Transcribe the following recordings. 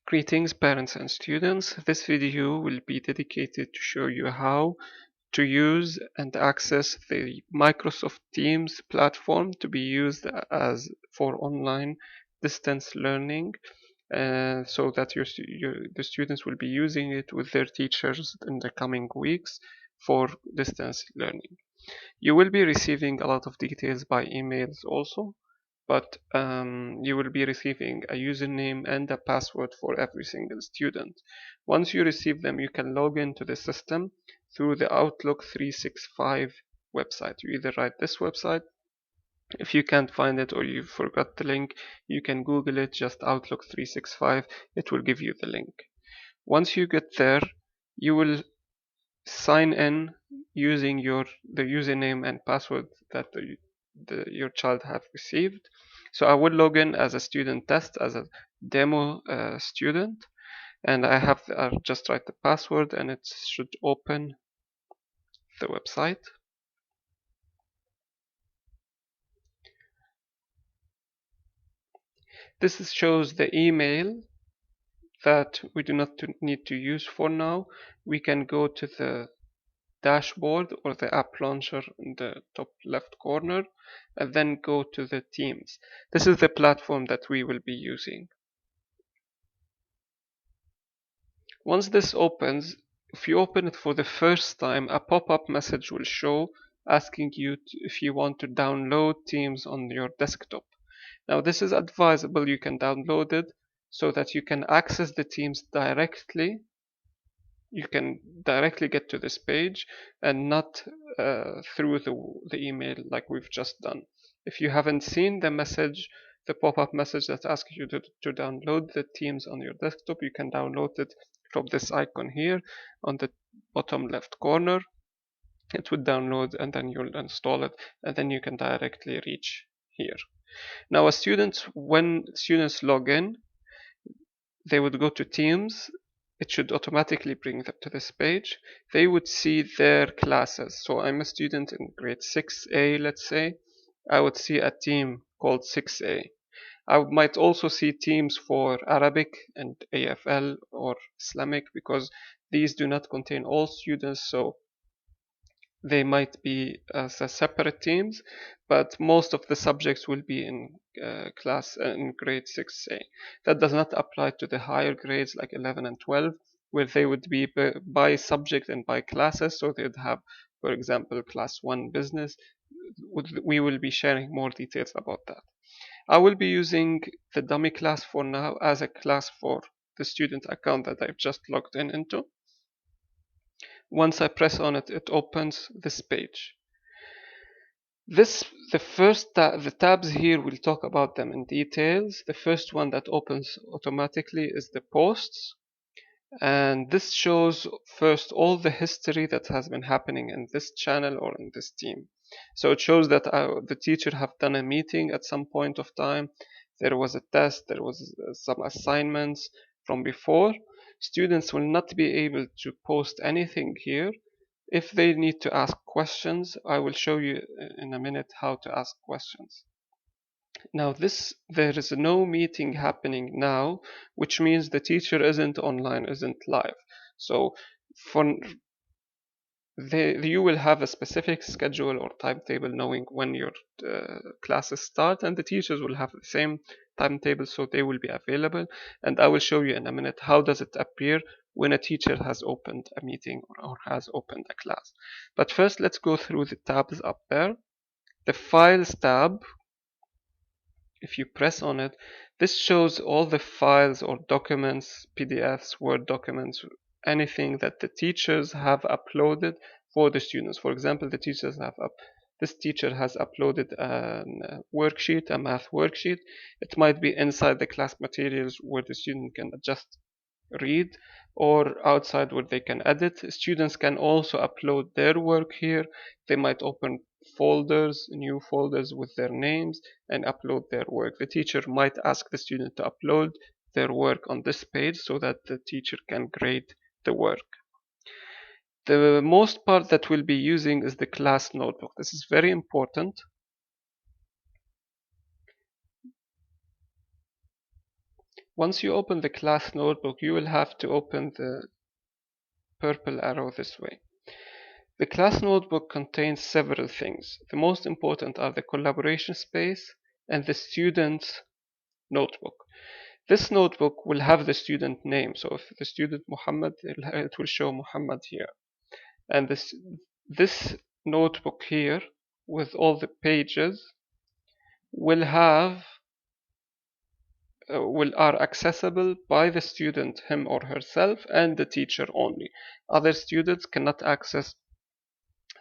Greetings parents and students. This video will be dedicated to show you how to use and access the Microsoft Teams platform to be used as for online distance learning, so that the students will be using it with their teachers in the coming weeks for distance learning. You will be receiving a lot of details by emails also, but you will be receiving a username and a password for every single student. Once you receive them, you can log into the system through the Outlook 365 website. You either write this website. If you can't find it or you forgot the link, you can Google it, just Outlook 365. It will give you the link. Once you get there, you will sign in using the username and password that your child have received. So I will log in as a student test, as a demo student, and I'll just write the password and it should open the website. This shows the email that we do not need to use for now. We can go to the dashboard or the app launcher in the top left corner and then go to the Teams. This is the platform that we will be using. Once this opens, if you open it for the first time, a pop-up message will show asking you if you want to download Teams on your desktop. Now this is advisable. You can download it so that you can access the Teams directly. You can directly get to this page and not through the email like we've just done. If you haven't seen the message, the pop-up message that asks you to download the Teams on your desktop, you can download it from this icon here on the bottom left corner. It would download and then you'll install it and then you can directly reach here. Now when students log in, they would go to Teams. It should automatically bring them to this page. They would see their classes. So I'm a student in grade 6A, let's say. I would see a team called 6A. I might also see teams for Arabic and AFL or Islamic because these do not contain all students, so they might be as separate teams, but most of the subjects will be in class in grade 6A. That does not apply to the higher grades like 11 and 12, where they would be by subject and by classes. So they'd have, for example, class 1 business. We will be sharing more details about that. I will be using the dummy class for now as a class for the student account that I've just logged into. Once I press on it, it opens this page. The tabs here, we'll talk about them in details. The first one that opens automatically is the posts. And this shows first all the history that has been happening in this channel or in this team. So it shows that the teacher have done a meeting at some point of time. There was a test, there was some assignments from before. Students will not be able to post anything here. If they need to ask questions, I will show you in a minute how to ask questions. Now there is no meeting happening now, which means the teacher isn't online, isn't live. So you will have a specific schedule or timetable knowing when your classes start, and the teachers will have the same timetable, so they will be available. And I will show you in a minute how does it appear when a teacher has opened a meeting or has opened a class. But first, let's go through the tabs up there. The Files tab, if you press on it, this shows all the files or documents, PDFs, Word documents, anything that the teachers have uploaded for the students. For example, this teacher has uploaded a worksheet, a math worksheet. It might be inside the class materials where the student can just read, or outside where they can edit. Students can also upload their work here. They might open new folders with their names and upload their work. The teacher might ask the student to upload their work on this page so that the teacher can grade the work. The most part that we'll be using is the class notebook. This is very important. Once you open the class notebook, you will have to open the purple arrow this way. The class notebook contains several things. The most important are the collaboration space and the student's notebook. This notebook will have the student name. So if the student Muhammad, it will show Muhammad here. And this notebook here with all the pages will have are accessible by the student him or herself and the teacher only. Other students cannot access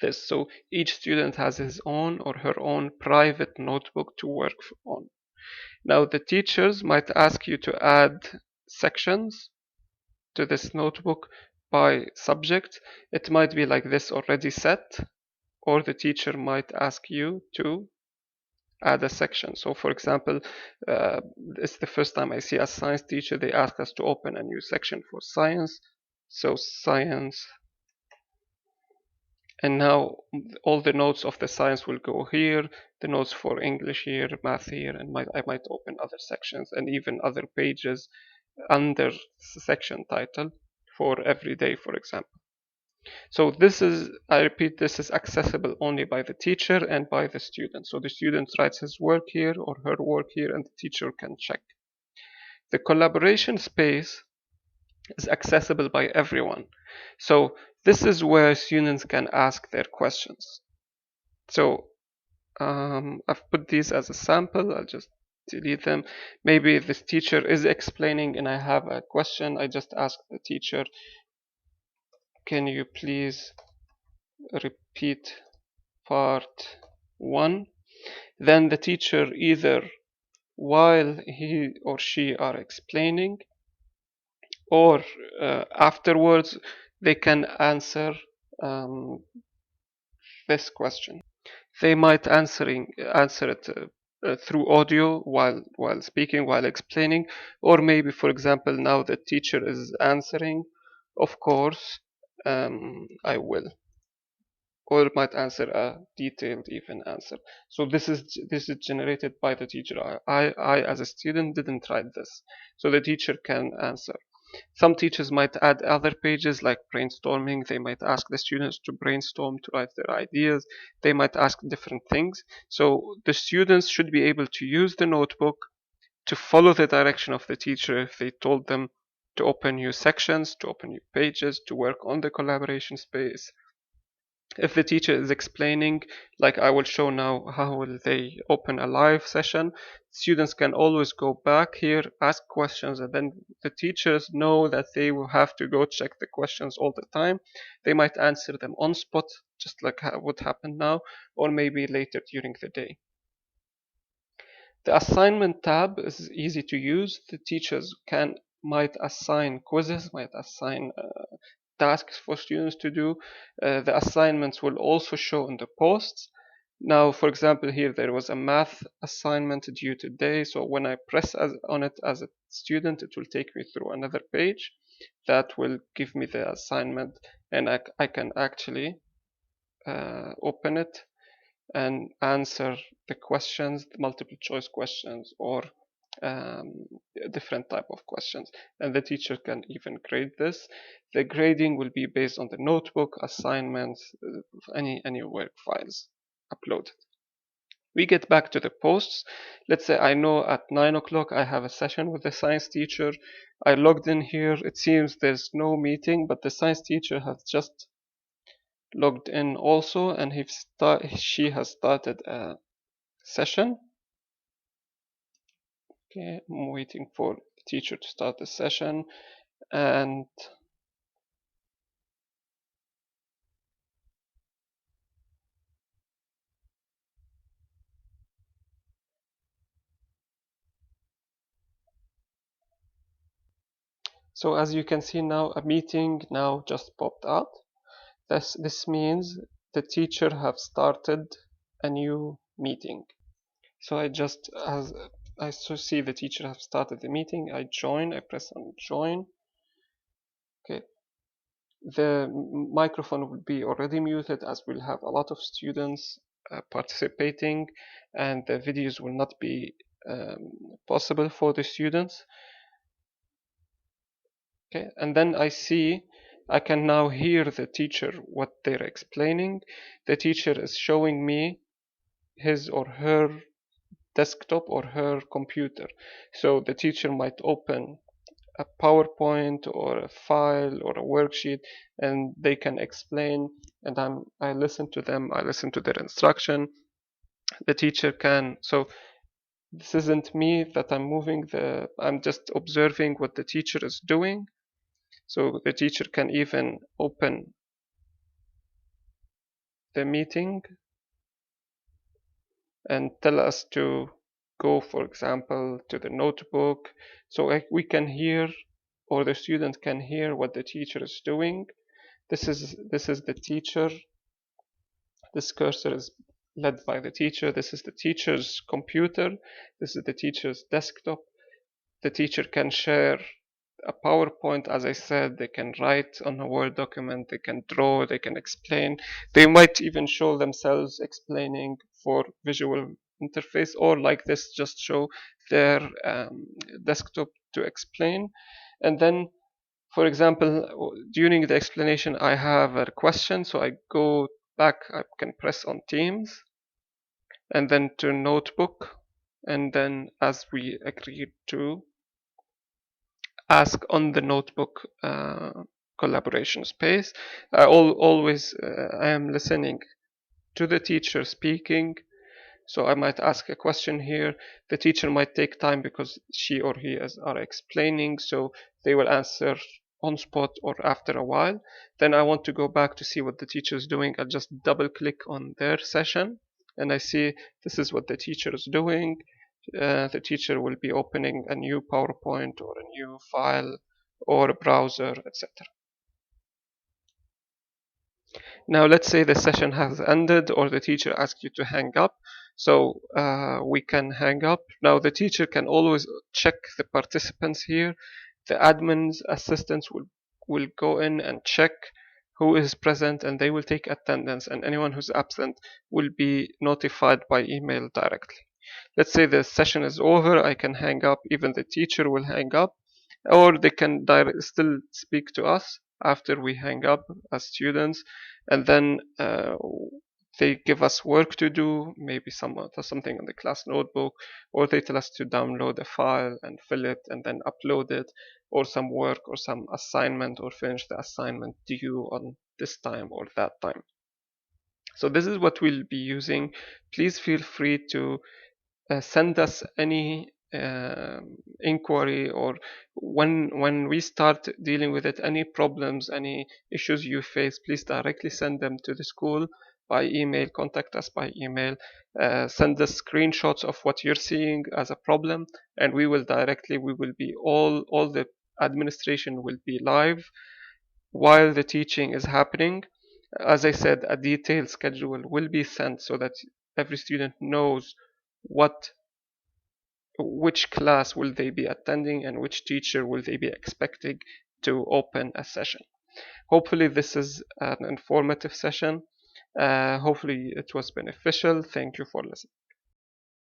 this. So each student has his own or her own private notebook to work on. Now the teachers might ask you to add sections to this notebook by subject. It might be like this already set, or the teacher might ask you to add a section. So for example, it's the first time I see a science teacher, they ask us to open a new section for science. So science, and now all the notes of the science will go here, the notes for English here, math here, and I might open other sections and even other pages under section title for every day, for example. So this is, I repeat, this is accessible only by the teacher and by the student. So the student writes his work here or her work here and the teacher can check. The collaboration space is accessible by everyone. So this is where students can ask their questions. So I've put these as a sample. I'll just delete them. Maybe this teacher is explaining and I have a question. I just ask the teacher, can you please repeat part 1? Then the teacher, either while he or she are explaining or afterwards, they can answer this question. They might answer it through audio while speaking, while explaining, or maybe, for example, now the teacher is answering, of course, I will, or it might answer a detailed even answer. So this is generated by the teacher. I as a student didn't write this, so the teacher can answer. Some teachers might add other pages like brainstorming. They might ask the students to brainstorm, to write their ideas. They might ask different things. So the students should be able to use the notebook to follow the direction of the teacher if they told them to open new sections, to open new pages, to work on the collaboration space. If the teacher is explaining, like I will show now how will they open a live session, students can always go back here, ask questions, and then the teachers know that they will have to go check the questions all the time. They might answer them on spot, just like what happened now, or maybe later during the day. The assignment tab is easy to use. The teachers might assign quizzes, might assign tasks for students to do. The assignments will also show in the posts. Now, for example, here there was a math assignment due today. So when I press on it as a student, it will take me through another page that will give me the assignment, and I can actually open it and answer the questions, the multiple choice questions, or different type of questions, and the teacher can even grade this. The grading will be based on the notebook, assignments, any work files uploaded. We get back to the posts. Let's say I know at 9 o'clock I have a session with the science teacher. I logged in here. It seems there's no meeting, but the science teacher has just logged in also, and she has started a session. Okay, I'm waiting for the teacher to start the session, and so as you can see now, a meeting now just popped out. This means the teacher have started a new meeting. So as I see the teacher have started the meeting, I press on join. Okay, the microphone will be already muted as we'll have a lot of students participating, and the videos will not be possible for the students. Okay, and then I can now hear the teacher what they're explaining. The teacher is showing me his or her desktop or her computer. So the teacher might open a PowerPoint or a file or a worksheet, and they can explain, and I listen to them, I listen to their instruction. The teacher can, so this isn't me that I'm just observing what the teacher is doing. So the teacher can even open the meeting and tell us to go, for example, to the notebook. So we can hear, or the student can hear what the teacher is doing. This is the teacher. This cursor is led by the teacher. This is the teacher's computer. This is the teacher's desktop. The teacher can share a PowerPoint, as I said. They can write on a Word document, they can draw, they can explain. They might even show themselves explaining for visual interface, or like this, just show their desktop to explain. And then, for example, during the explanation, I have a question, so I go back, I can press on Teams, and then to Notebook, and then as we agreed to, ask on the notebook collaboration space. Always I am listening to the teacher speaking, so I might ask a question here. The teacher might take time because she or he are explaining, so they will answer on spot or after a while. Then I want to go back to see what the teacher is doing. I'll just double click on their session, and I see this is what the teacher is doing. The teacher will be opening a new PowerPoint or a new file or a browser, etc. Now, let's say the session has ended or the teacher asks you to hang up. So we can hang up. Now, the teacher can always check the participants here. The admin's assistants will go in and check who is present, and they will take attendance, and anyone who's absent will be notified by email directly. Let's say the session is over, I can hang up, even the teacher will hang up, or they can still speak to us after we hang up as students, and then they give us work to do, maybe something in the class notebook, or they tell us to download a file and fill it and then upload it, or some work or some assignment, or finish the assignment due on this time or that time. So this is what we'll be using. Please feel free to send us any inquiry, or when we start dealing with it, any problems, any issues you face, please directly send them to the school by email. Contact us by email, send us screenshots of what you're seeing as a problem, and we will be all the administration will be live while the teaching is happening. As I said, a detailed schedule will be sent so that every student knows which class will they be attending and which teacher will they be expecting to open a session. Hopefully this is an informative session. Hopefully it was beneficial. Thank you for listening.